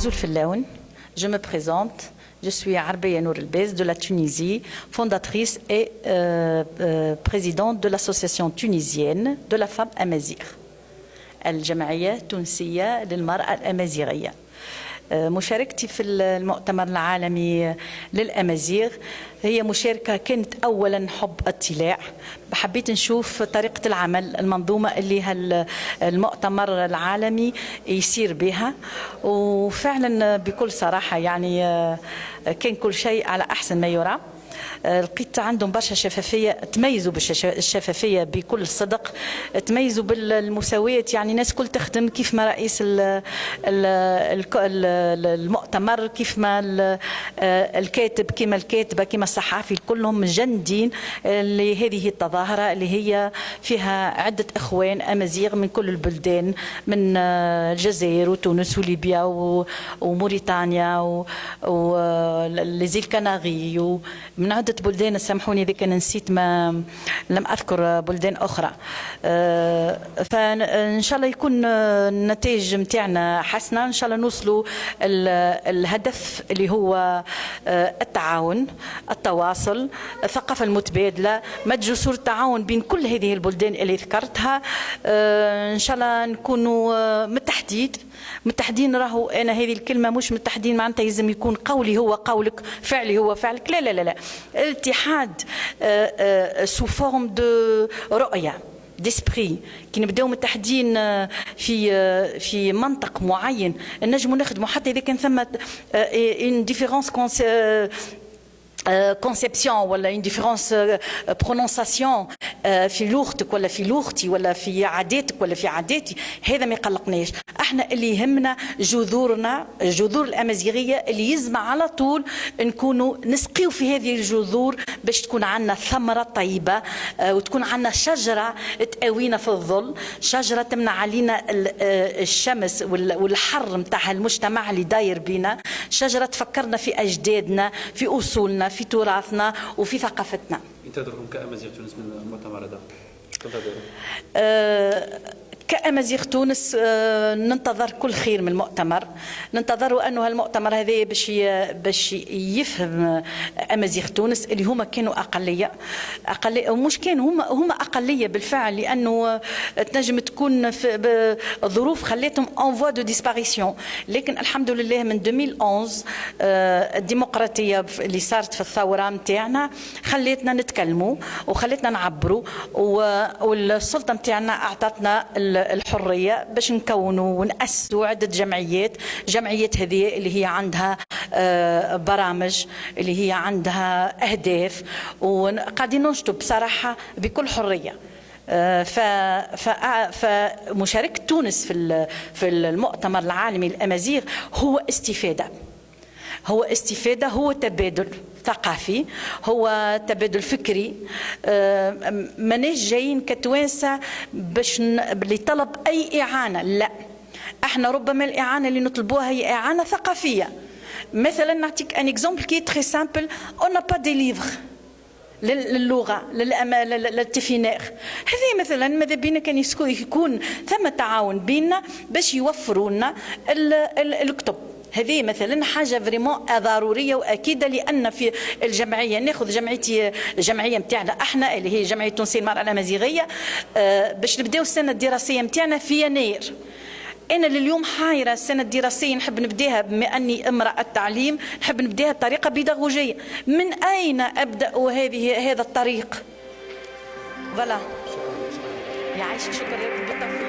Nazoul Fellaoun, je me présente. Je suis Arbia Nour Elbez de la Tunisie, fondatrice et présidente de l'association tunisienne de la femme amazigh. الجمعية التونسية للمرأة الأمازيغية. مشاركتي في المؤتمر العالمي للأمازيغ هي مشاركة كانت أولا حب اطلاع، حبيت نشوف طريقة العمل المنظومة اللي المؤتمر العالمي يسير بها، وفعلا بكل صراحة يعني كان كل شيء على أحسن ما يرام. لقيت عندهم برشا شفافية، تميزوا بالشفافية بكل صدق، تميزوا بالمساواة، يعني ناس كل تخدم كيف ما رئيس المؤتمر، كيف ما الكاتب، كيما الكاتبة، كيما الصحافي، كلهم مجندين لهذه التظاهرة اللي هي فيها عدة إخوان أمازيغ من كل البلدان، من الجزائر وتونس وليبيا وموريتانيا وليزيل كناري ومن عدة بلدان. سامحوني إذا كان نسيت، ما لم أذكر بلدان أخرى. فإن شاء الله يكون النتائج متاعنا حسنة، إن شاء الله نوصلوا الهدف اللي هو التعاون، التواصل، الثقافة المتبادلة، مد جسور التعاون بين كل هذه البلدان اللي ذكرتها. إن شاء الله نكونوا متحدين. راهو أنا هذه الكلمة مش متحدين معناتها لازم يكون قولي هو قولك، فعلي هو فعلك، لا لا لا لا. الاتحاد سو فورم دو رؤية ديسبري، كي نبداو متحدين في منطق معين نجموا نخدموا، حتى إذا كان ثم une différence conception ولا une différence prononciation في لغتك ولا في لغتي ولا في عاداتك ولا في عاداتي، هذا ما يقلقناش. احنا اللي يهمنا جذور الامازيغيه اللي يزمع على طول نكونوا نسقيو في هذه الجذور باش تكون عندنا ثمره طيبه، وتكون عندنا شجره تقوينا في الظل، شجره تمنع علينا الشمس والحر نتاع المجتمع اللي داير بينا، شجره تفكرنا في اجدادنا، في اصولنا، في تراثنا وفي ثقافتنا. انتظركم كأمازيغ تونس من المؤتمر هذا؟ كأمازيغ تونس ننتظر كل خير من المؤتمر، ننتظر أنه هالمؤتمر هذا باش يفهم أمازيغ تونس اللي هما كانوا أقلية، ومش كانوا هما أقلية بالفعل، لأنه تنجم تكون في ظروف خلتهم en voie de disparition. لكن الحمد لله من 2011 الديمقراطية اللي صارت في الثورة متاعنا خلتنا نتكلموا وخلتنا نعبروا، والسلطة متاعنا أعطتنا الحرية باش نكونوا ونأسسوا عدة جمعيات هذه اللي هي عندها برامج، اللي هي عندها أهداف، وقاعدين ننشطوا بصراحة بكل حرية. فمشاركة تونس في المؤتمر العالمي للأمازيغ هو استفادة، هو تبادل ثقافي، هو تبادل فكري. ماناش جايين كتوانسة باش لطلب أي إعانة، لا، احنا ربما الإعانة اللي نطلبوها هي إعانة ثقافية. مثلا نعطيك ان اكزومبل كي تري سامبل، اون نا با دي ليفر للغه للتفينير، هذه مثلا ماذا بينا كان يكون ثم تعاون بيننا باش يوفروا لنا الكتب. هذه مثلا حاجه فريمون ضروريه واكيده، لان في الجمعيه ناخذ الجمعيه نتاعنا احنا اللي هي جمعيه تونسيه المراه الامازيغيه، باش نبداو السنه الدراسيه نتاعنا في يناير. أنا لليوم حايرة السنة الدراسية نحب نبداها، بما أني امرأة التعليم نحب نبداها بطريقة بيداغوجية. من أين أبدأ هذا الطريق؟ فوالا. يعيشك، شكرا لك بالتوفيق.